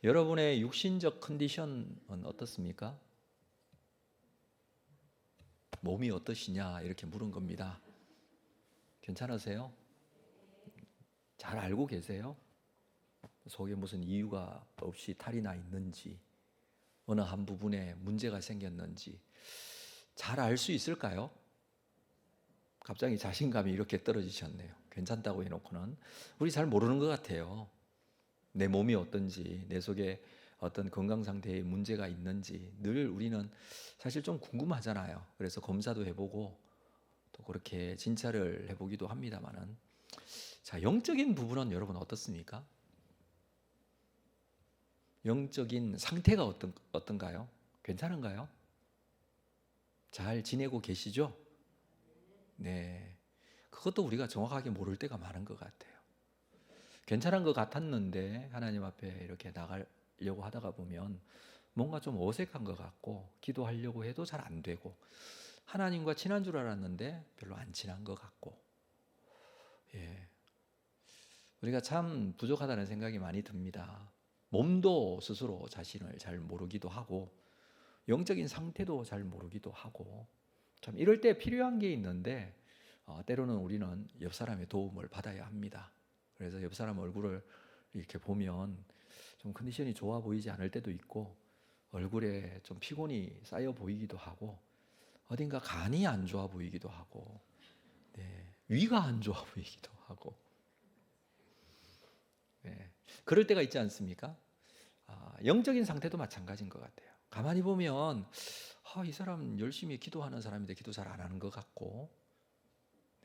여러분의 육신적 컨디션은 어떻습니까? 몸이 어떠시냐 이렇게 물은 겁니다. 괜찮으세요? 잘 알고 계세요? 속에 무슨 이유가 없이 탈이 나 있는지, 어느 한 부분에 문제가 생겼는지 잘 알 수 있을까요? 갑자기 자신감이 이렇게 떨어지셨네요. 괜찮다고 해놓고는 우리 잘 모르는 것 같아요. 내 몸이 어떤지, 내 속에 어떤 건강 상태에 문제가 있는지 늘 우리는 사실 좀 궁금하잖아요. 그래서 검사도 해보고 또 그렇게 진찰을 해보기도 합니다만은, 자, 영적인 부분은 여러분 어떻습니까? 영적인 상태가 어떤가요? 괜찮은가요? 잘 지내고 계시죠? 네. 그것도 우리가 정확하게 모를 때가 많은 것 같아요. 괜찮은 것 같았는데 하나님 앞에 이렇게 나가려고 하다가 보면 뭔가 좀 어색한 것 같고, 기도하려고 해도 잘 안 되고, 하나님과 친한 줄 알았는데 별로 안 친한 것 같고, 예. 우리가 참 부족하다는 생각이 많이 듭니다. 몸도 스스로 자신을 잘 모르기도 하고, 영적인 상태도 잘 모르기도 하고, 참 이럴 때 필요한 게 있는데, 때로는 우리는 옆 사람의 도움을 받아야 합니다. 그래서 옆 사람 얼굴을 이렇게 보면 좀 컨디션이 좋아 보이지 않을 때도 있고, 얼굴에 좀 피곤이 쌓여 보이기도 하고, 어딘가 간이 안 좋아 보이기도 하고, 네, 위가 안 좋아 보이기도 하고, 네, 그럴 때가 있지 않습니까? 영적인 상태도 마찬가지인 것 같아요. 가만히 보면 이 사람 열심히 기도하는 사람인데 기도 잘 안 하는 것 같고,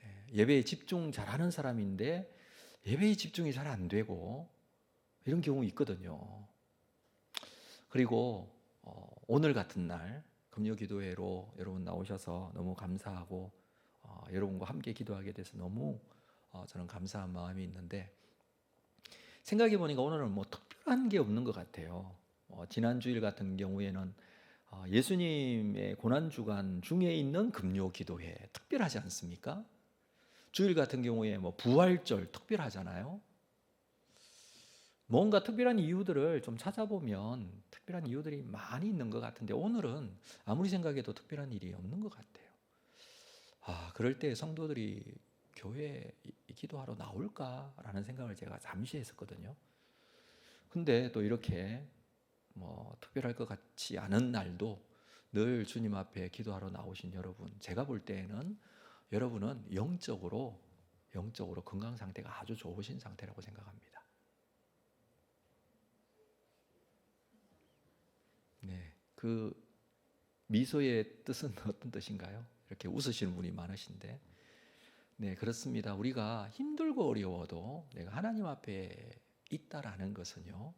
네, 예배에 집중 잘하는 사람인데 예배에 집중이 잘 안 되고, 이런 경우 있거든요. 그리고 오늘 같은 날 금요기도회로 여러분 나오셔서 너무 감사하고, 여러분과 함께 기도하게 돼서 너무 저는 감사한 마음이 있는데, 생각해 보니까 오늘은 뭐 특별한 게 없는 것 같아요. 지난 주일 같은 경우에는 예수님의 고난주간 중에 있는 금요기도회 특별하지 않습니까? 주일 같은 경우에 뭐 부활절 특별하잖아요. 뭔가 특별한 이유들을 좀 찾아보면 특별한 이유들이 많이 있는 것 같은데, 오늘은 아무리 생각해도 특별한 일이 없는 것 같아요. 그럴 때 성도들이 교회에 기도하러 나올까라는 생각을 제가 잠시 했었거든요. 근데 또 이렇게 뭐 특별할 것 같지 않은 날도 늘 주님 앞에 기도하러 나오신 여러분, 제가 볼 때에는 여러분은 영적으로 건강 상태가 아주 좋으신 상태라고 생각합니다. 네, 그 미소의 뜻은 어떤 뜻인가요? 이렇게 웃으시는 분이 많으신데, 네, 그렇습니다. 우리가 힘들고 어려워도 내가 하나님 앞에 있다라는 것은요,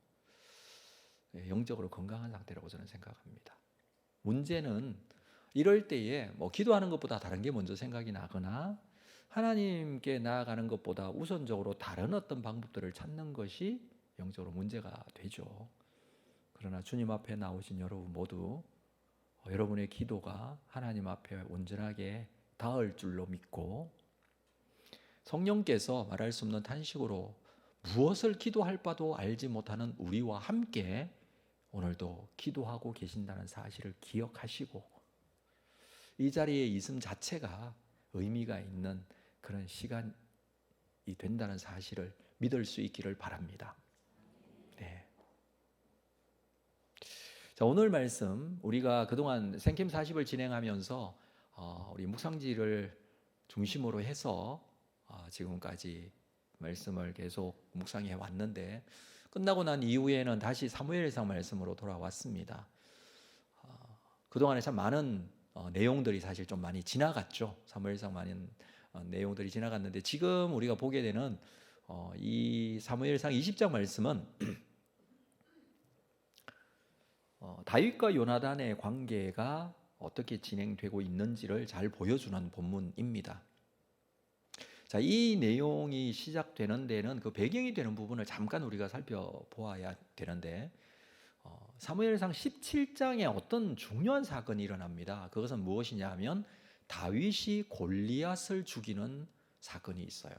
영적으로 건강한 상태라고 저는 생각합니다. 문제는 이럴 때에 뭐 기도하는 것보다 다른 게 먼저 생각이 나거나, 하나님께 나아가는 것보다 우선적으로 다른 어떤 방법들을 찾는 것이 영적으로 문제가 되죠. 그러나 주님 앞에 나오신 여러분 모두 여러분의 기도가 하나님 앞에 온전하게 닿을 줄로 믿고, 성령께서 말할 수 없는 탄식으로 무엇을 기도할 바도 알지 못하는 우리와 함께 오늘도 기도하고 계신다는 사실을 기억하시고, 이 자리에 있음 자체가 의미가 있는 그런 시간이 된다는 사실을 믿을 수 있기를 바랍니다. 네. 자, 오늘 말씀 우리가 그동안 생캠 40을 진행하면서 우리 묵상지를 중심으로 해서 지금까지 말씀을 계속 묵상해 왔는데, 끝나고 난 이후에는 다시 사무엘상 말씀으로 돌아왔습니다. 그동안에 참 많은 내용들이 사실 좀 많이 지나갔죠. 사무엘상 많은 내용들이 지나갔는데, 지금 우리가 보게 되는 이 사무엘상 20장 말씀은 다윗과 요나단의 관계가 어떻게 진행되고 있는지를 잘 보여주는 본문입니다. 자, 이 내용이 시작되는 데는 그 배경이 되는 부분을 잠깐 우리가 살펴보아야 되는데, 사무엘상 17장에 어떤 중요한 사건이 일어납니다. 그것은 무엇이냐 하면 다윗이 골리앗을 죽이는 사건이 있어요.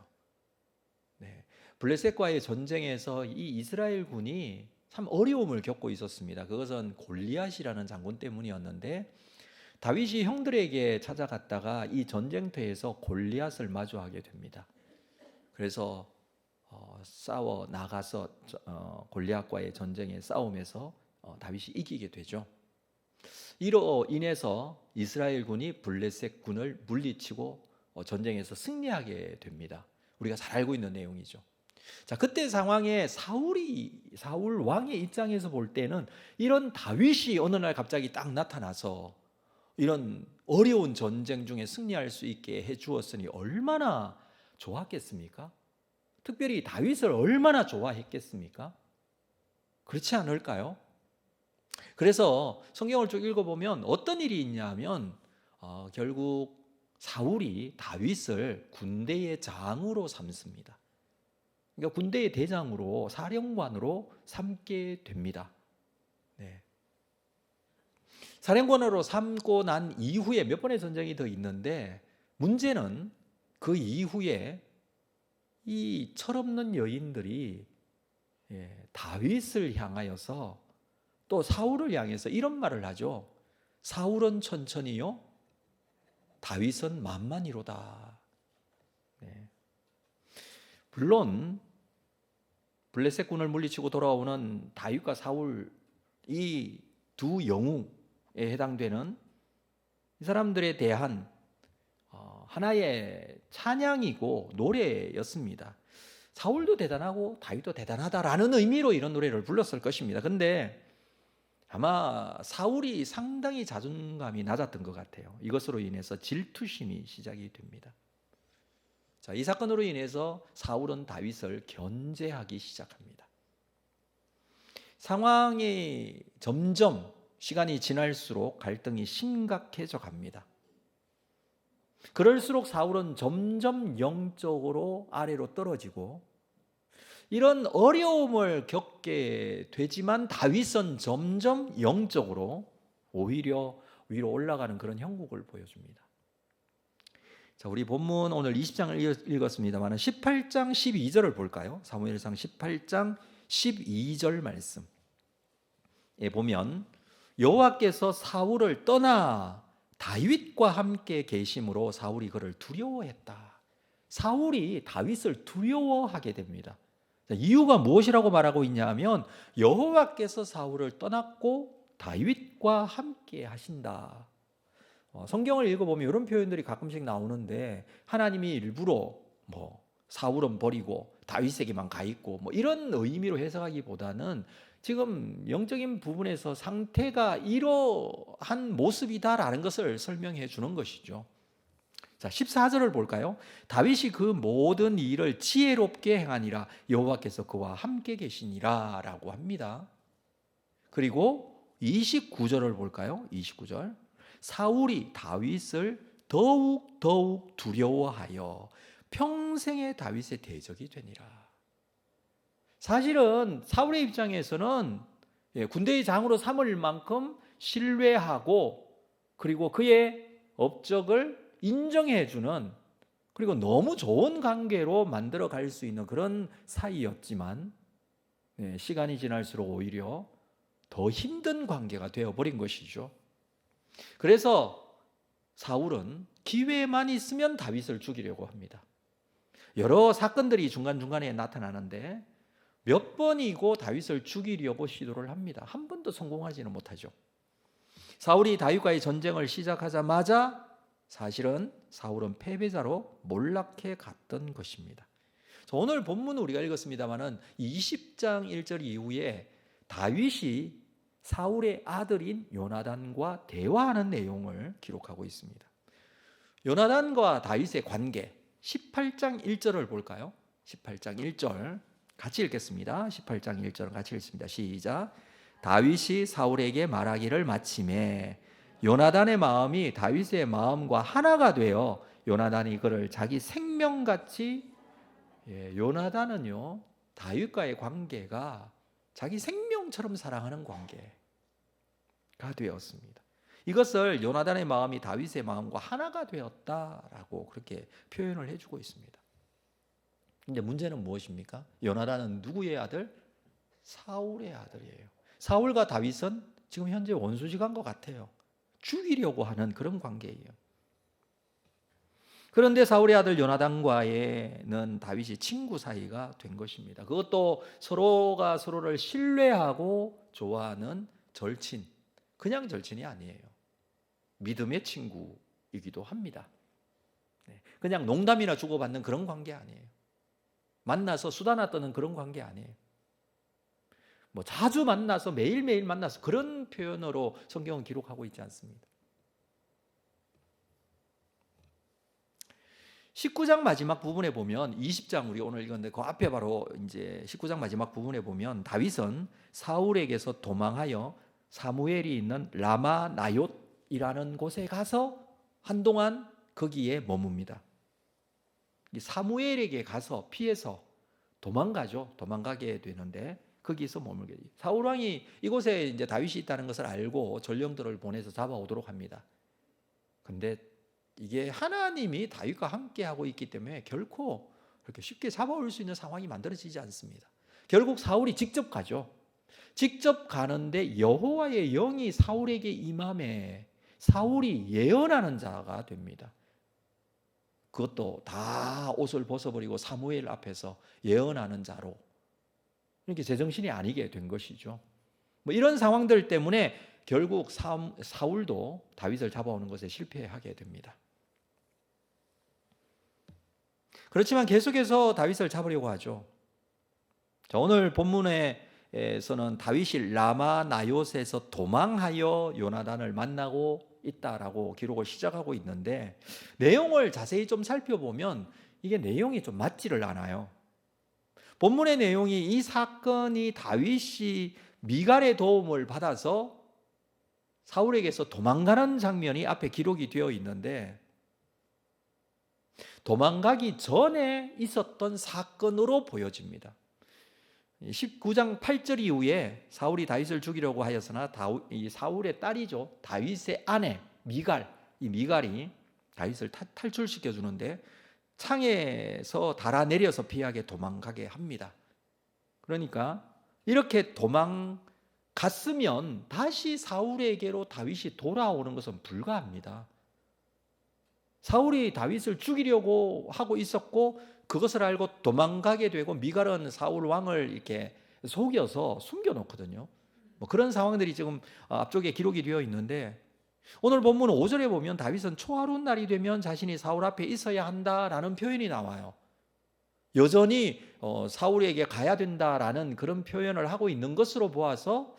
네. 블레셋과의 전쟁에서 이 이스라엘 군이 참 어려움을 겪고 있었습니다. 그것은 골리앗이라는 장군 때문이었는데 다윗이 형들에게 찾아갔다가 이 전쟁터에서 골리앗을 마주하게 됩니다. 그래서 싸워 나가서 골리앗과의 전쟁에 싸움에서 다윗이 이기게 되죠. 이로 인해서 이스라엘 군이 블레셋 군을 물리치고 전쟁에서 승리하게 됩니다. 우리가 잘 알고 있는 내용이죠. 자, 그때 상황에 사울 왕의 입장에서 볼 때는 이런 다윗이 어느 날 갑자기 딱 나타나서 이런 어려운 전쟁 중에 승리할 수 있게 해 주었으니 얼마나 좋았겠습니까? 특별히 다윗을 얼마나 좋아했겠습니까? 그렇지 않을까요? 그래서 성경을 쭉 읽어보면 어떤 일이 있냐면 결국 사울이 다윗을 군대의 장으로 삼습니다. 그러니까 군대의 대장으로 사령관으로 삼게 됩니다. 네. 사령관으로 삼고 난 이후에 몇 번의 전쟁이 더 있는데 문제는 그 이후에 이 철없는 여인들이 다윗을 향하여서 또 사울을 향해서 이런 말을 하죠. 사울은 천천히요, 다윗은 만만히로다. 네. 물론 블레셋 군을 물리치고 돌아오는 다윗과 사울 이 두 영웅에 해당되는 이 사람들에 대한 하나의 찬양이고 노래였습니다. 사울도 대단하고 다윗도 대단하다라는 의미로 이런 노래를 불렀을 것입니다. 근데 아마 사울이 상당히 자존감이 낮았던 것 같아요. 이것으로 인해서 질투심이 시작이 됩니다. 자, 이 사건으로 인해서 사울은 다윗을 견제하기 시작합니다. 상황이 점점 시간이 지날수록 갈등이 심각해져 갑니다. 그럴수록 사울은 점점 영적으로 아래로 떨어지고 이런 어려움을 겪게 되지만 다윗은 점점 영적으로 오히려 위로 올라가는 그런 형국을 보여줍니다. 자, 우리 본문 오늘 20장을 읽었습니다만 18장 12절을 볼까요? 사무엘상 18장 12절 말씀에 보면 여호와께서 사울을 떠나 다윗과 함께 계심으로 사울이 그를 두려워했다. 사울이 다윗을 두려워하게 됩니다. 이유가 무엇이라고 말하고 있냐 하면 여호와께서 사울을 떠났고 다윗과 함께 하신다. 성경을 읽어보면 이런 표현들이 가끔씩 나오는데 하나님이 일부러 사울은 버리고 다윗에게만 가 있고 이런 의미로 해석하기보다는 지금 영적인 부분에서 상태가 이러한 모습이다라는 것을 설명해 주는 것이죠. 자, 14절을 볼까요? 다윗이 그 모든 일을 지혜롭게 행하니라 여호와께서 그와 함께 계시니라 라고 합니다. 그리고 29절을 볼까요? 29절. 사울이 다윗을 더욱 두려워하여 평생의 다윗의 대적이 되니라. 사실은 사울의 입장에서는 군대의 장으로 삼을 만큼 신뢰하고 그리고 그의 업적을 인정해주는 그리고 너무 좋은 관계로 만들어 갈 수 있는 그런 사이였지만 시간이 지날수록 오히려 더 힘든 관계가 되어버린 것이죠. 그래서 사울은 기회만 있으면 다윗을 죽이려고 합니다. 여러 사건들이 중간중간에 나타나는데 몇 번이고 다윗을 죽이려고 시도를 합니다. 한 번도 성공하지는 못하죠. 사울이 다윗과의 전쟁을 시작하자마자 사실은 사울은 패배자로 몰락해 갔던 것입니다. 오늘 본문은 우리가 읽었습니다마는 20장 1절 이후에 다윗이 사울의 아들인 요나단과 대화하는 내용을 기록하고 있습니다. 요나단과 다윗의 관계 18장 1절을 볼까요? 18장 1절 같이 읽겠습니다. 18장 1절을 같이 읽습니다. 시작. 다윗이 사울에게 말하기를 마침에 요나단의 마음이 다윗의 마음과 하나가 되어 요나단이 그를 자기 생명같이 요나단은요 다윗과의 관계가 자기 생명처럼 사랑하는 관계가 되었습니다. 이것을 요나단의 마음이 다윗의 마음과 하나가 되었다라고 그렇게 표현을 해주고 있습니다. 근데 문제는 무엇입니까? 요나단은 누구의 아들? 사울의 아들이에요. 사울과 다윗은 지금 현재 원수지간 것 같아요. 죽이려고 하는 그런 관계예요. 그런데 사울의 아들 요나단과는 다윗이 친구 사이가 된 것입니다. 그것도 서로가 서로를 신뢰하고 좋아하는 절친, 그냥 절친이 아니에요. 믿음의 친구이기도 합니다. 그냥 농담이나 주고받는 그런 관계 아니에요. 만나서 수다나 떠는 그런 관계 아니에요. 뭐 자주 만나서 매일매일 만나서 그런 표현으로 성경은 기록하고 있지 않습니다. 19장 마지막 부분에 보면 20장 우리 오늘 읽었는데 그 앞에 바로 이제 19장 마지막 부분에 보면 다윗은 사울에게서 도망하여 사무엘이 있는 라마 나옅이라는 곳에 가서 한동안 거기에 머뭅니다. 사무엘에게 가서 피해서 도망가게 되는데 거기서 머물게 돼요. 사울 왕이 이곳에 이제 다윗이 있다는 것을 알고 전령들을 보내서 잡아오도록 합니다. 근데 이게 하나님이 다윗과 함께 하고 있기 때문에 결코 그렇게 쉽게 잡아올 수 있는 상황이 만들어지지 않습니다. 결국 사울이 직접 가죠. 직접 가는데 여호와의 영이 사울에게 임함에 사울이 예언하는 자가 됩니다. 그것도 다 옷을 벗어버리고 사무엘 앞에서 예언하는 자로 이렇게 제정신이 아니게 된 것이죠. 뭐 이런 상황들 때문에 결국 사울도 다윗을 잡아오는 것에 실패하게 됩니다. 그렇지만 계속해서 다윗을 잡으려고 하죠. 자, 오늘 본문에서는 다윗이 라마 나옅에서 도망하여 요나단을 만나고 있다라고 기록을 시작하고 있는데 내용을 자세히 좀 살펴보면 이게 내용이 좀 맞지를 않아요. 본문의 내용이 이 사건이 다윗이 미갈의 도움을 받아서 사울에게서 도망가는 장면이 앞에 기록이 되어 있는데 도망가기 전에 있었던 사건으로 보여집니다. 19장 8절 이후에 사울이 다윗을 죽이려고 하였으나 이 사울의 딸이죠. 다윗의 아내 미갈, 이 미갈이 다윗을 탈출시켜 주는데 창에서 달아내려서 피하게 도망가게 합니다. 그러니까 이렇게 도망갔으면 다시 사울에게로 다윗이 돌아오는 것은 불가합니다. 사울이 다윗을 죽이려고 하고 있었고 그것을 알고 도망가게 되고 미갈은 사울 왕을 이렇게 속여서 숨겨놓거든요. 뭐 그런 상황들이 지금 앞쪽에 기록이 되어 있는데 오늘 본문 5절에 보면 다윗은 초하룻 날이 되면 자신이 사울 앞에 있어야 한다라는 표현이 나와요. 여전히 사울에게 가야 된다라는 그런 표현을 하고 있는 것으로 보아서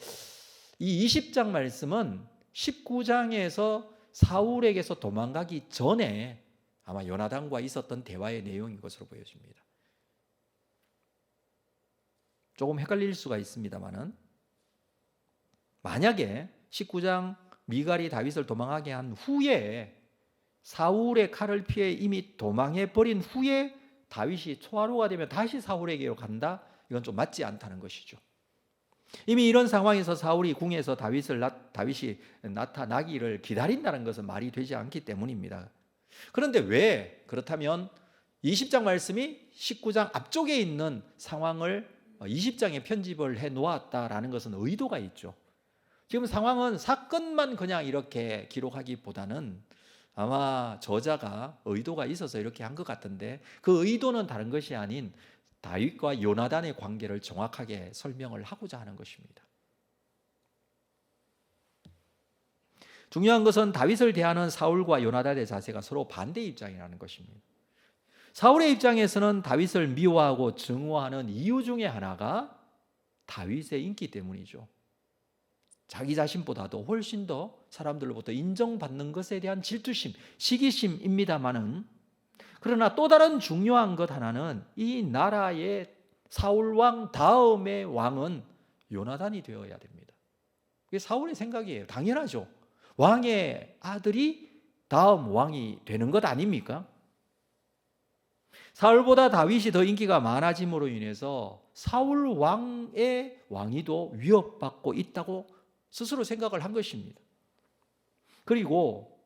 이 20장 말씀은 19장에서 사울에게서 도망가기 전에 아마 요나단과 있었던 대화의 내용인 것으로 보여집니다. 조금 헷갈릴 수가 있습니다만은 만약에 19장 미갈이 다윗을 도망하게 한 후에 사울의 칼을 피해 이미 도망해 버린 후에 다윗이 초하루가 되면 다시 사울에게로 간다? 이건 좀 맞지 않다는 것이죠. 이미 이런 상황에서 사울이 궁에서 다윗이 나타나기를 기다린다는 것은 말이 되지 않기 때문입니다. 그런데 왜 그렇다면 20장 말씀이 19장 앞쪽에 있는 상황을 20장에 편집을 해 놓았다라는 것은 의도가 있죠. 지금 상황은 사건만 그냥 이렇게 기록하기보다는 아마 저자가 의도가 있어서 이렇게 한 것 같은데 그 의도는 다른 것이 아닌 다윗과 요나단의 관계를 정확하게 설명을 하고자 하는 것입니다. 중요한 것은 다윗을 대하는 사울과 요나단의 자세가 서로 반대 입장이라는 것입니다. 사울의 입장에서는 다윗을 미워하고 증오하는 이유 중에 하나가 다윗의 인기 때문이죠. 자기 자신보다도 훨씬 더 사람들로부터 인정받는 것에 대한 질투심, 시기심입니다마는 그러나 또 다른 중요한 것 하나는 이 나라의 사울 왕 다음의 왕은 요나단이 되어야 됩니다. 그게 사울의 생각이에요. 당연하죠. 왕의 아들이 다음 왕이 되는 것 아닙니까? 사울보다 다윗이 더 인기가 많아짐으로 인해서 사울 왕의 왕위도 위협받고 있다고 스스로 생각을 한 것입니다. 그리고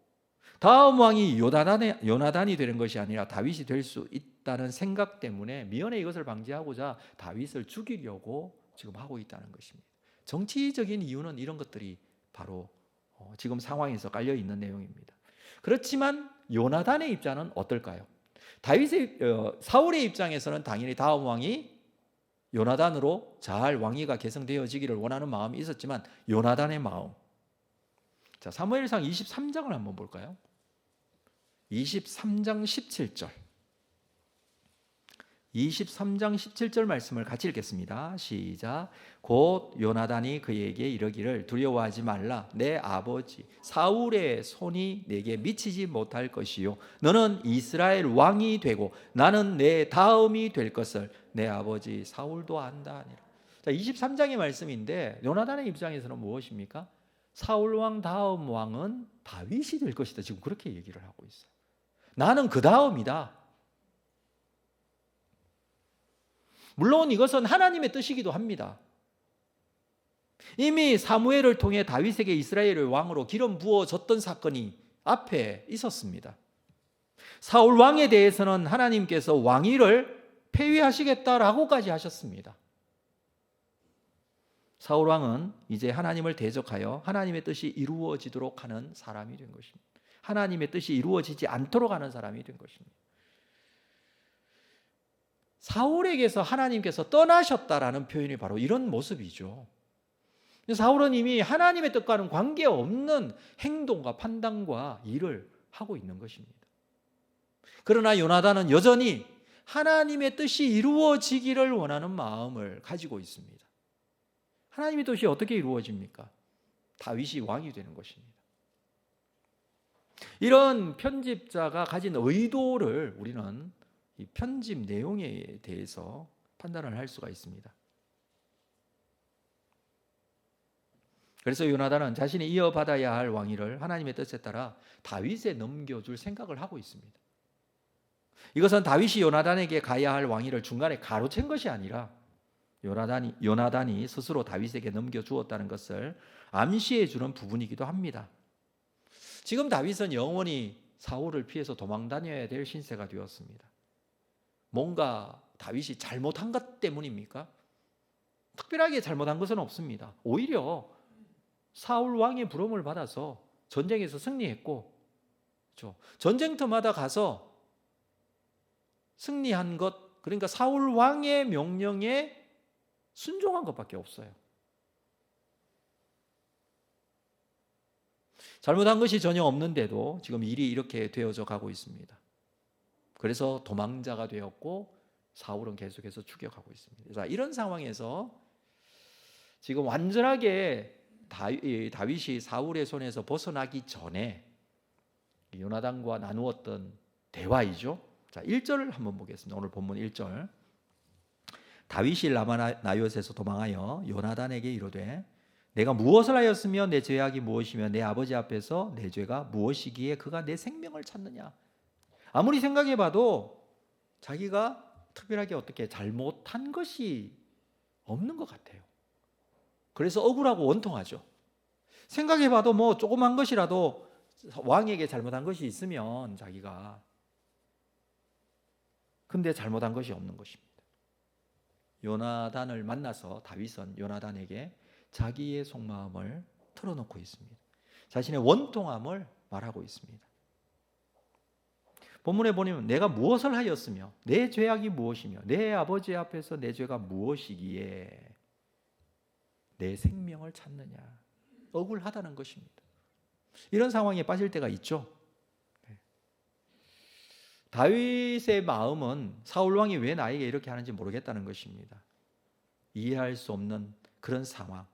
다음 왕이 요나단이 되는 것이 아니라 다윗이 될 수 있다는 생각 때문에 미연에 이것을 방지하고자 다윗을 죽이려고 지금 하고 있다는 것입니다. 정치적인 이유는 이런 것들이 바로 지금 상황에서 깔려 있는 내용입니다. 그렇지만 요나단의 입장은 어떨까요? 사울의 입장에서는 당연히 다음 왕이 요나단으로 잘 왕위가 계승되어지기를 원하는 마음이 있었지만 요나단의 마음. 자, 사무엘상 23장을 한번 볼까요? 23장 17절. 23장 17절 말씀을 같이 읽겠습니다. 시작. 곧 요나단이 그에게 이르기를 두려워하지 말라. 내 아버지 사울의 손이 내게 미치지 못할 것이요 너는 이스라엘 왕이 되고 나는 내 다음이 될 것을 내 아버지 사울도 안다. 자, 23장의 말씀인데 요나단의 입장에서는 무엇입니까? 사울 왕 다음 왕은 다윗이 될 것이다. 지금 그렇게 얘기를 하고 있어요. 나는 그 다음이다. 물론 이것은 하나님의 뜻이기도 합니다. 이미 사무엘을 통해 다윗에게 이스라엘의 왕으로 기름 부어졌던 사건이 앞에 있었습니다. 사울 왕에 대해서는 하나님께서 왕위를 폐위하시겠다라고까지 하셨습니다. 사울 왕은 이제 하나님을 대적하여 하나님의 뜻이 이루어지도록 하는 사람이 된 것입니다. 하나님의 뜻이 이루어지지 않도록 하는 사람이 된 것입니다. 사울에게서 하나님께서 떠나셨다라는 표현이 바로 이런 모습이죠. 사울은 이미 하나님의 뜻과는 관계없는 행동과 판단과 일을 하고 있는 것입니다. 그러나 요나단은 여전히 하나님의 뜻이 이루어지기를 원하는 마음을 가지고 있습니다. 하나님의 뜻이 어떻게 이루어집니까? 다윗이 왕이 되는 것입니다. 이런 편집자가 가진 의도를 우리는 이 편집 내용에 대해서 판단을 할 수가 있습니다. 그래서 요나단은 자신이 이어받아야 할 왕위를 하나님의 뜻에 따라 다윗에 넘겨줄 생각을 하고 있습니다. 이것은 다윗이 요나단에게 가야 할 왕위를 중간에 가로챈 것이 아니라 요나단이 스스로 다윗에게 넘겨주었다는 것을 암시해 주는 부분이기도 합니다. 지금 다윗은 영원히 사울을 피해서 도망 다녀야 될 신세가 되었습니다. 뭔가 다윗이 잘못한 것 때문입니까? 특별하게 잘못한 것은 없습니다. 오히려 사울 왕의 부름을 받아서 전쟁에서 승리했고, 그렇죠? 전쟁터마다 가서 승리한 것, 그러니까 사울 왕의 명령에 순종한 것밖에 없어요. 잘못한 것이 전혀 없는데도 지금 일이 이렇게 되어져 가고 있습니다. 그래서 도망자가 되었고 사울은 계속해서 추격하고 있습니다. 자, 이런 상황에서 지금 완전하게 다윗이 사울의 손에서 벗어나기 전에 요나단과 나누었던 대화이죠. 자, 1절을 한번 보겠습니다. 오늘 본문 1절. 다윗이 라마 나요스에서 도망하여 요나단에게 이르되 내가 무엇을 하였으며 내 죄악이 무엇이며 내 아버지 앞에서 내 죄가 무엇이기에 그가 내 생명을 찾느냐. 아무리 생각해봐도 자기가 특별하게 어떻게 잘못한 것이 없는 것 같아요. 그래서 억울하고 원통하죠. 생각해봐도 뭐 조그만 것이라도 왕에게 잘못한 것이 있으면 자기가, 근데 잘못한 것이 없는 것입니다. 요나단을 만나서 다윗은 요나단에게 자기의 속마음을 털어놓고 있습니다. 자신의 원통함을 말하고 있습니다. 본문에 보면 내가 무엇을 하였으며 내 죄악이 무엇이며 내 아버지 앞에서 내 죄가 무엇이기에 내 생명을 찾느냐. 억울하다는 것입니다. 이런 상황에 빠질 때가 있죠. 다윗의 마음은 사울 왕이 왜 나에게 이렇게 하는지 모르겠다는 것입니다. 이해할 수 없는 그런 상황,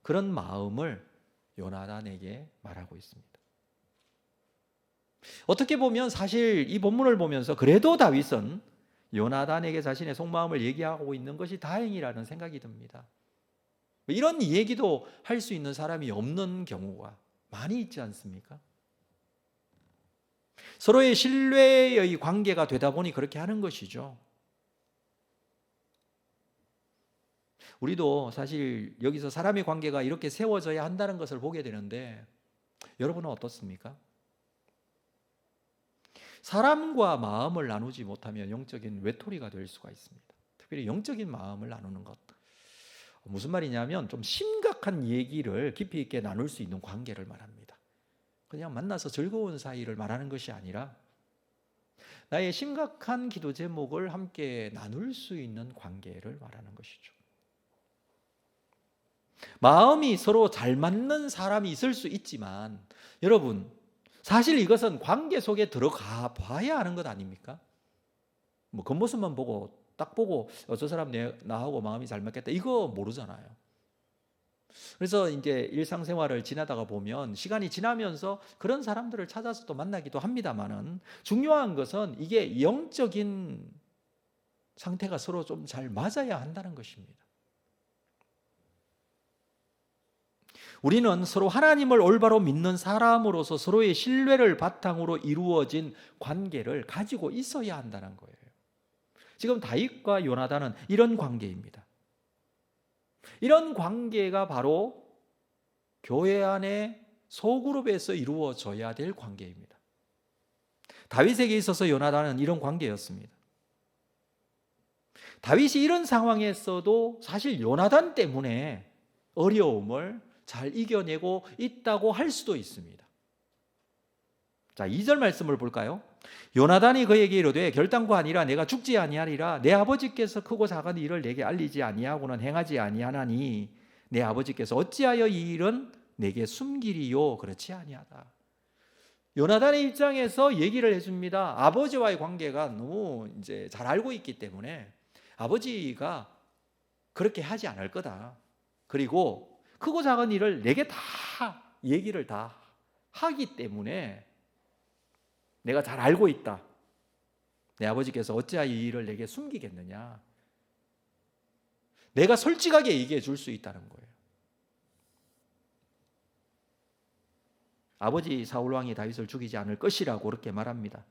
그런 마음을 요나단에게 말하고 있습니다. 어떻게 보면 사실 이 본문을 보면서 그래도 다윗은 요나단에게 자신의 속마음을 얘기하고 있는 것이 다행이라는 생각이 듭니다. 이런 얘기도 할 수 있는 사람이 없는 경우가 많이 있지 않습니까? 서로의 신뢰의 관계가 되다 보니 그렇게 하는 것이죠. 우리도 사실 여기서 사람의 관계가 이렇게 세워져야 한다는 것을 보게 되는데 여러분은 어떻습니까? 사람과 마음을 나누지 못하면 영적인 외톨이가 될 수가 있습니다. 특별히 영적인 마음을 나누는 것. 무슨 말이냐면 좀 심각한 얘기를 깊이 있게 나눌 수 있는 관계를 말합니다. 그냥 만나서 즐거운 사이를 말하는 것이 아니라 나의 심각한 기도 제목을 함께 나눌 수 있는 관계를 말하는 것이죠. 마음이 서로 잘 맞는 사람이 있을 수 있지만 여러분, 사실 이것은 관계 속에 들어가 봐야 하는 것 아닙니까? 뭐 겉모습만 보고 딱 보고 저 사람 나하고 마음이 잘 맞겠다 이거 모르잖아요. 그래서 이제 일상생활을 지나다가 보면 시간이 지나면서 그런 사람들을 찾아서 또 만나기도 합니다만은 중요한 것은 이게 영적인 상태가 서로 좀 잘 맞아야 한다는 것입니다. 우리는 서로 하나님을 올바로 믿는 사람으로서 서로의 신뢰를 바탕으로 이루어진 관계를 가지고 있어야 한다는 거예요. 지금 다윗과 요나단은 이런 관계입니다. 이런 관계가 바로 교회 안에 소그룹에서 이루어져야 될 관계입니다. 다윗에게 있어서 요나단은 이런 관계였습니다. 다윗이 이런 상황에서도 사실 요나단 때문에 어려움을 잘 이겨내고 있다고 할 수도 있습니다. 자, 2절 말씀을 볼까요? 요나단이 그에게 이르되 결단코 아니라 내가 죽지 아니하리라. 내 아버지께서 크고 작은 일을 내게 알리지 아니하고는 행하지 아니하나니 내 아버지께서 어찌하여 이 일은 내게 숨기리요? 그렇지 아니하다. 요나단의 입장에서 얘기를 해줍니다. 아버지와의 관계가 너무 이제 잘 알고 있기 때문에 아버지가 그렇게 하지 않을 거다. 그리고 크고 작은 일을 내게 다 얘기를 다 하기 때문에 내가 잘 알고 있다. 내 아버지께서 어찌하여 이 일을 내게 숨기겠느냐. 내가 솔직하게 얘기해 줄 수 있다는 거예요. 아버지 사울왕이 다윗을 죽이지 않을 것이라고 그렇게 말합니다.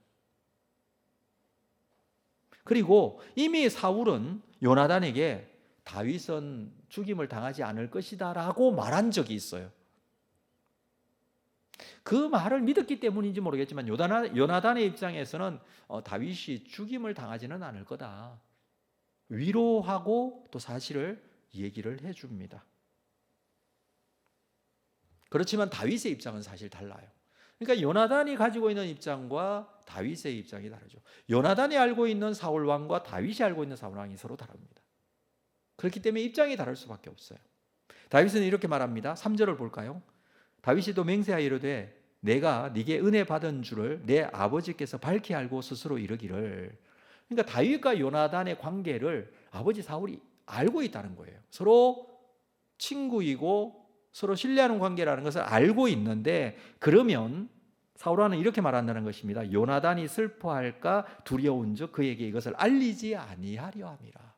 그리고 이미 사울은 요나단에게 다윗은 죽임을 당하지 않을 것이다 라고 말한 적이 있어요. 그 말을 믿었기 때문인지 모르겠지만 요나단의 입장에서는 다윗이 죽임을 당하지는 않을 거다. 위로하고 또 사실을 얘기를 해줍니다. 그렇지만 다윗의 입장은 사실 달라요. 그러니까 요나단이 가지고 있는 입장과 다윗의 입장이 다르죠. 요나단이 알고 있는 사울왕과 다윗이 알고 있는 사울왕이 서로 다릅니다. 그렇기 때문에 입장이 다를 수밖에 없어요. 다윗은 이렇게 말합니다. 3절을 볼까요? 다윗이 또 맹세하여 이르되 내가 네게 은혜 받은 줄을 내 아버지께서 밝히 알고 스스로 이르기를. 그러니까 다윗과 요나단의 관계를 아버지 사울이 알고 있다는 거예요. 서로 친구이고 서로 신뢰하는 관계라는 것을 알고 있는데 그러면 사울왕은 이렇게 말한다는 것입니다. 요나단이 슬퍼할까 두려운즉 그에게 이것을 알리지 아니하려 함이라.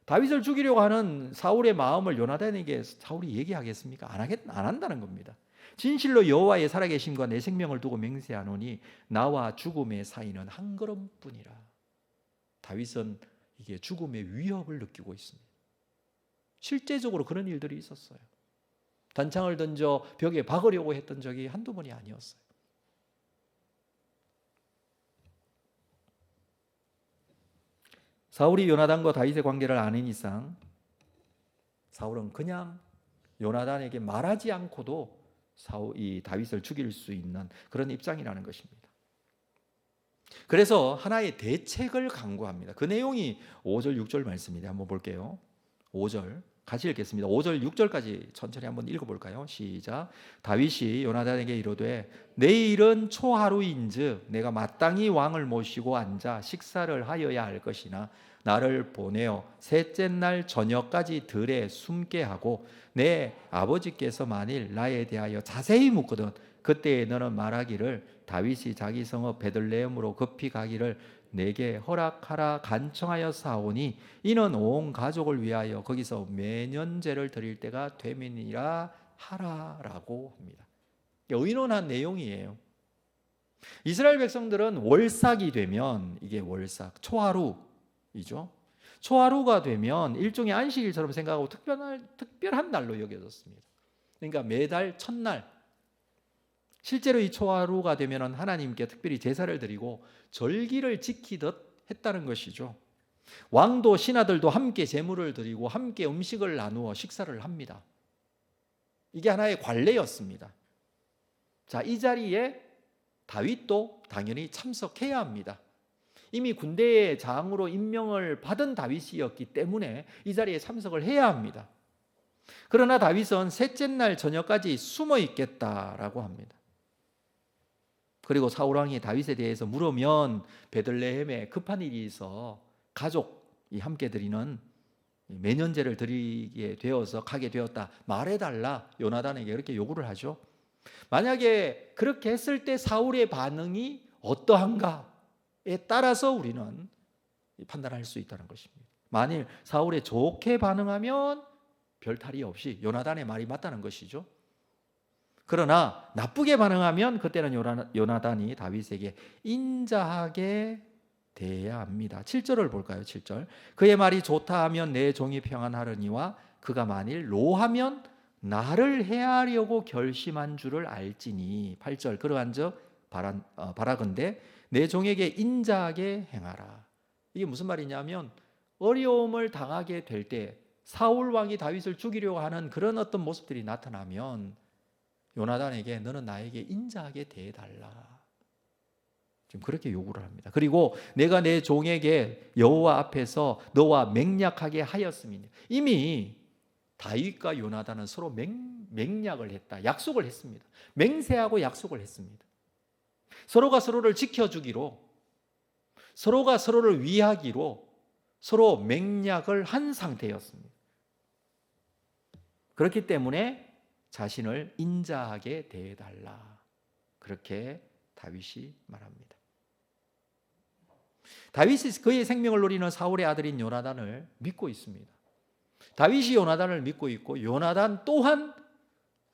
다윗을 죽이려고 하는 사울의 마음을 요나단에게 사울이 얘기하겠습니까? 안 한다는 겁니다. 진실로 여호와의 살아계심과 내 생명을 두고 맹세하노니 나와 죽음의 사이는 한 걸음뿐이라. 다윗은 이게 죽음의 위협을 느끼고 있습니다. 실제적으로 그런 일들이 있었어요. 단창을 던져 벽에 박으려고 했던 적이 한두 번이 아니었어요. 사울이 요나단과 다윗의 관계를 아는 이상 사울은 그냥 요나단에게 말하지 않고도 이 다윗을 죽일 수 있는 그런 입장이라는 것입니다. 그래서 하나의 대책을 강구합니다. 그 내용이 5절 6절 말씀입니다. 한번 볼게요. 5절 같이 읽겠습니다. 5절 6절까지 천천히 한번 읽어볼까요? 시작. 다윗이 요나단에게 이르되 내일은 초하루인즉 내가 마땅히 왕을 모시고 앉아 식사를 하여야 할 것이나 나를 보내어 셋째 날 저녁까지 들에 숨게 하고 내 아버지께서 만일 나에 대하여 자세히 묻거든 그때에 너는 말하기를 다윗이 자기 성읍 베들레헴으로 급히 가기를 내게 허락하라 간청하여 사오니 이는 온 가족을 위하여 거기서 매년제를 드릴 때가 되민이라 하라라고 합니다. 의논한 내용이에요. 이스라엘 백성들은 월삭이 되면 이게 월삭 초하루이죠. 초하루가 되면 일종의 안식일처럼 생각하고 특별한 날로 여겨졌습니다. 그러니까 매달 첫날 실제로 이 초하루가 되면 하나님께 특별히 제사를 드리고 절기를 지키듯 했다는 것이죠. 왕도 신하들도 함께 제물을 드리고 함께 음식을 나누어 식사를 합니다. 이게 하나의 관례였습니다. 자, 이 자리에 다윗도 당연히 참석해야 합니다. 이미 군대의 장으로 임명을 받은 다윗이었기 때문에 이 자리에 참석을 해야 합니다. 그러나 다윗은 셋째 날 저녁까지 숨어 있겠다라고 합니다. 그리고 사울 왕이 다윗에 대해서 물으면 베들레헴에 급한 일이 있어 가족이 함께 드리는 매년제를 드리게 되어서 가게 되었다, 말해달라 요나단에게 그렇게 요구를 하죠. 만약에 그렇게 했을 때 사울의 반응이 어떠한가에 따라서 우리는 판단할 수 있다는 것입니다. 만일 사울이 좋게 반응하면 별 탈이 없이 요나단의 말이 맞다는 것이죠. 그러나 나쁘게 반응하면 그때는 요나단이 다윗에게 인자하게 대해야 합니다. 7절을 볼까요? 7절. 그의 말이 좋다 하면 내 종이 평안하려니와 그가 만일 노하면 나를 해하려고 결심한 줄을 알지니. 8절. 그러한즉 바라건대 내 종에게 인자하게 행하라. 이게 무슨 말이냐면 어려움을 당하게 될 때 사울 왕이 다윗을 죽이려고 하는 그런 어떤 모습들이 나타나면 요나단에게 너는 나에게 인자하게 대해달라, 지금 그렇게 요구를 합니다. 그리고 내가 내 종에게 여호와 앞에서 너와 맹약하게 하였음이니. 이미 다윗과 요나단은 서로 맹약을 했다, 약속을 했습니다. 맹세하고 약속을 했습니다. 서로가 서로를 지켜주기로, 서로가 서로를 위하기로 서로 맹약을 한 상태였습니다. 그렇기 때문에 자신을 인자하게 대해달라, 그렇게 다윗이 말합니다. 다윗이 그의 생명을 노리는 사울의 아들인 요나단을 믿고 있습니다. 다윗이 요나단을 믿고 있고 요나단 또한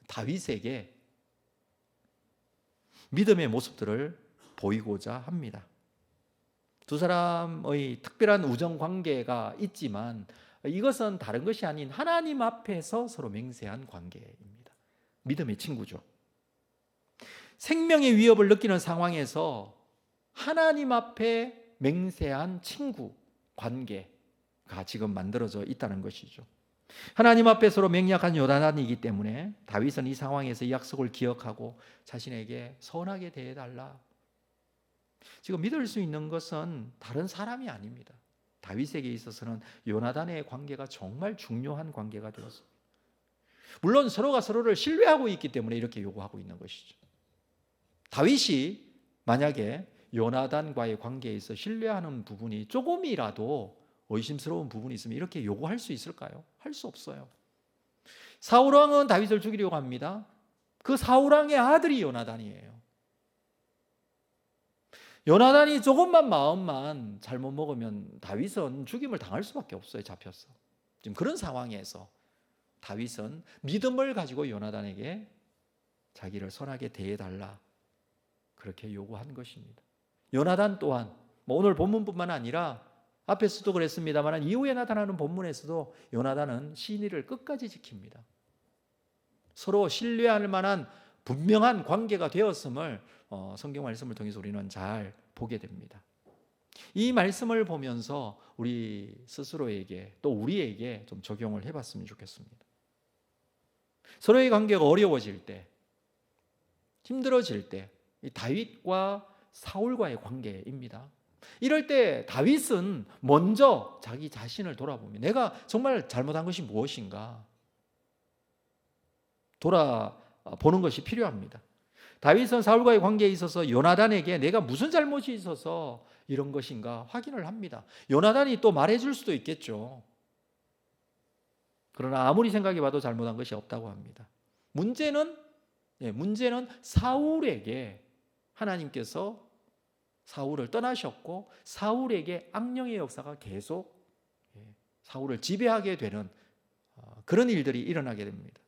다윗에게 믿음의 모습들을 보이고자 합니다. 두 사람의 특별한 우정 관계가 있지만 이것은 다른 것이 아닌 하나님 앞에서 서로 맹세한 관계입니다. 믿음의 친구죠. 생명의 위협을 느끼는 상황에서 하나님 앞에 맹세한 친구 관계가 지금 만들어져 있다는 것이죠. 하나님 앞에 서로 맹약한 요나단이기 때문에 다윗은 이 상황에서 이 약속을 기억하고 자신에게 선하게 대해달라. 지금 믿을 수 있는 것은 다른 사람이 아닙니다. 다윗에게 있어서는 요나단의 관계가 정말 중요한 관계가 되었습니다. 물론 서로가 서로를 신뢰하고 있기 때문에 이렇게 요구하고 있는 것이죠. 다윗이 만약에 요나단과의 관계에 있어 신뢰하는 부분이 조금이라도 의심스러운 부분이 있으면 이렇게 요구할 수 있을까요? 할 수 없어요. 사울왕은 다윗을 죽이려고 합니다. 그 사울왕의 아들이 요나단이에요. 요나단이 조금만 마음만 잘못 먹으면 다윗은 죽임을 당할 수밖에 없어요. 잡혀서. 지금 그런 상황에서 다윗은 믿음을 가지고 요나단에게 자기를 선하게 대해달라, 그렇게 요구한 것입니다. 요나단 또한 오늘 본문뿐만 아니라 앞에서도 그랬습니다만 이후에 나타나는 본문에서도 요나단은 시인이를 끝까지 지킵니다. 서로 신뢰할 만한 분명한 관계가 되었음을 성경 말씀을 통해서 우리는 잘 보게 됩니다. 이 말씀을 보면서 우리 스스로에게 또 우리에게 좀 적용을 해봤으면 좋겠습니다. 서로의 관계가 어려워질 때, 힘들어질 때, 이 다윗과 사울과의 관계입니다. 이럴 때 다윗은 먼저 자기 자신을 돌아보며 내가 정말 잘못한 것이 무엇인가 돌아보는 것이 필요합니다. 다윗은 사울과의 관계에 있어서 요나단에게 내가 무슨 잘못이 있어서 이런 것인가 확인을 합니다. 요나단이 또 말해줄 수도 있겠죠. 그러나 아무리 생각해봐도 잘못한 것이 없다고 합니다. 문제는 사울에게 하나님께서 사울을 떠나셨고 사울에게 악령의 역사가 계속 사울을 지배하게 되는 그런 일들이 일어나게 됩니다.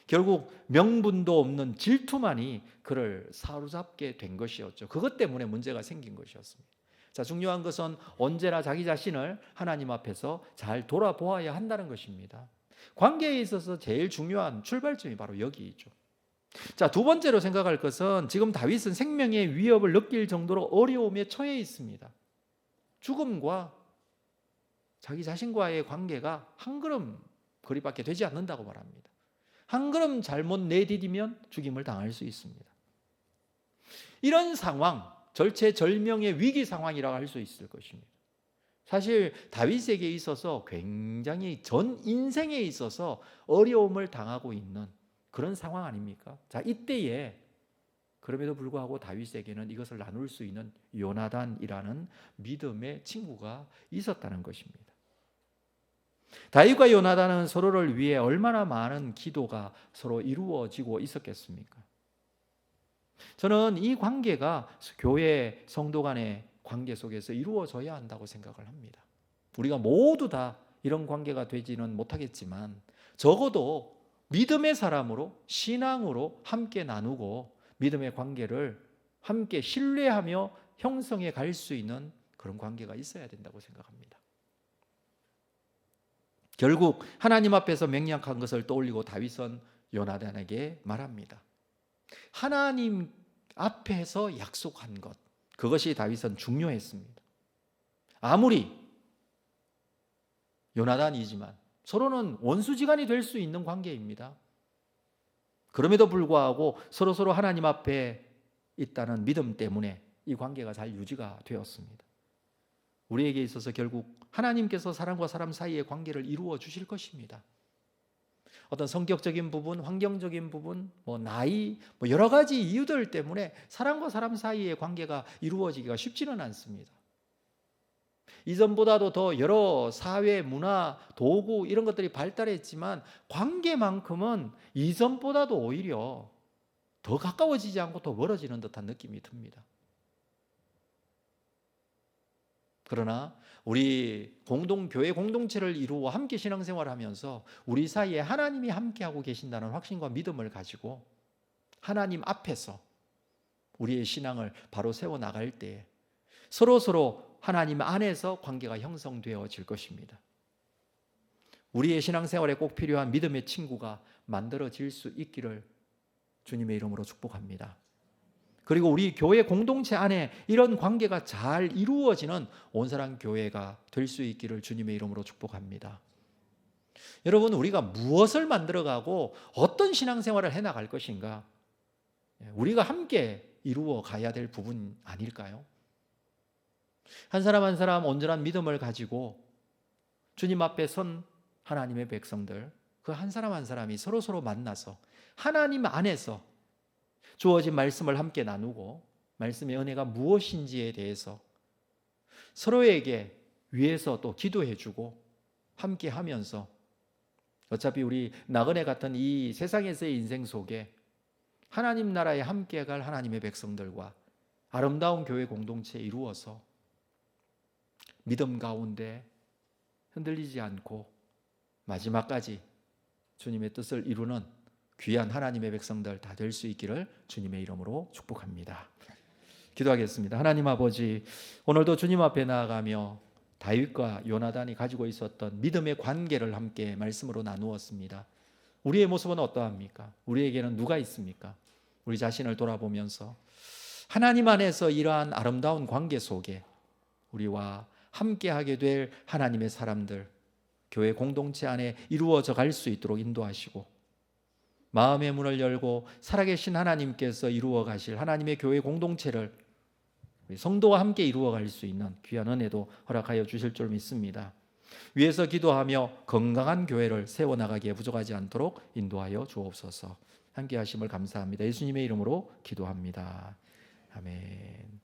결국 명분도 없는 질투만이 그를 사로잡게 된 것이었죠. 그것 때문에 문제가 생긴 것이었습니다. 자, 중요한 것은 언제나 자기 자신을 하나님 앞에서 잘 돌아보아야 한다는 것입니다. 관계에 있어서 제일 중요한 출발점이 바로 여기 있죠. 자, 두 번째로 생각할 것은 지금 다윗은 생명의 위협을 느낄 정도로 어려움에 처해 있습니다. 죽음과 자기 자신과의 관계가 한 걸음 거리밖에 되지 않는다고 말합니다. 한 걸음 잘못 내디디면 죽임을 당할 수 있습니다. 이런 상황, 절체절명의 위기 상황이라고 할 수 있을 것입니다. 사실 다윗에게 있어서 굉장히 전 인생에 있어서 어려움을 당하고 있는 그런 상황 아닙니까? 자, 이때에 그럼에도 불구하고 다윗에게는 이것을 나눌 수 있는 요나단이라는 믿음의 친구가 있었다는 것입니다. 다윗과 요나단은 서로를 위해 얼마나 많은 기도가 서로 이루어지고 있었겠습니까? 저는 이 관계가 교회 성도 간의 관계 속에서 이루어져야 한다고 생각을 합니다. 우리가 모두 다 이런 관계가 되지는 못하겠지만 적어도 믿음의 사람으로 신앙으로 함께 나누고 믿음의 관계를 함께 신뢰하며 형성해 갈 수 있는 그런 관계가 있어야 된다고 생각합니다. 결국 하나님 앞에서 맹약한 것을 떠올리고 다윗은 요나단에게 말합니다. 하나님 앞에서 약속한 것, 그것이 다윗은 중요했습니다. 아무리 요나단이지만 서로는 원수지간이 될 수 있는 관계입니다. 그럼에도 불구하고 서로 하나님 앞에 있다는 믿음 때문에 이 관계가 잘 유지가 되었습니다. 우리에게 있어서 결국 하나님께서 사람과 사람 사이의 관계를 이루어 주실 것입니다. 어떤 성격적인 부분, 환경적인 부분, 나이, 여러 가지 이유들 때문에 사람과 사람 사이의 관계가 이루어지기가 쉽지는 않습니다. 이전보다도 더 여러 사회, 문화, 도구 이런 것들이 발달했지만 관계만큼은 이전보다도 오히려 더 가까워지지 않고 더 멀어지는 듯한 느낌이 듭니다. 그러나 우리 교회 공동체를 이루어 함께 신앙생활을 하면서 우리 사이에 하나님이 함께하고 계신다는 확신과 믿음을 가지고 하나님 앞에서 우리의 신앙을 바로 세워나갈 때 서로 하나님 안에서 관계가 형성되어질 것입니다. 우리의 신앙생활에 꼭 필요한 믿음의 친구가 만들어질 수 있기를 주님의 이름으로 축복합니다. 그리고 우리 교회 공동체 안에 이런 관계가 잘 이루어지는 온사랑 교회가 될 수 있기를 주님의 이름으로 축복합니다. 여러분, 우리가 무엇을 만들어가고 어떤 신앙생활을 해나갈 것인가? 우리가 함께 이루어 가야 될 부분 아닐까요? 한 사람 한 사람 온전한 믿음을 가지고 주님 앞에 선 하나님의 백성들, 그 한 사람 한 사람이 서로 만나서 하나님 안에서 주어진 말씀을 함께 나누고 말씀의 은혜가 무엇인지에 대해서 서로에게 위해서 또 기도해주고 함께 하면서 어차피 우리 나그네 같은 이 세상에서의 인생 속에 하나님 나라에 함께 갈 하나님의 백성들과 아름다운 교회 공동체 이루어서 믿음 가운데 흔들리지 않고 마지막까지 주님의 뜻을 이루는 귀한 하나님의 백성들 다 될 수 있기를 주님의 이름으로 축복합니다. 기도하겠습니다. 하나님 아버지, 오늘도 주님 앞에 나아가며 다윗과 요나단이 가지고 있었던 믿음의 관계를 함께 말씀으로 나누었습니다. 우리의 모습은 어떠합니까? 우리에게는 누가 있습니까? 우리 자신을 돌아보면서 하나님 안에서 이러한 아름다운 관계 속에 우리와 함께하게 될 하나님의 사람들, 교회 공동체 안에 이루어져 갈 수 있도록 인도하시고 마음의 문을 열고 살아계신 하나님께서 이루어 가실 하나님의 교회 공동체를 우리 성도와 함께 이루어 갈 수 있는 귀한 은혜도 허락하여 주실 줄 믿습니다. 위에서 기도하며 건강한 교회를 세워나가기에 부족하지 않도록 인도하여 주옵소서. 함께 하심을 감사합니다. 예수님의 이름으로 기도합니다. 아멘.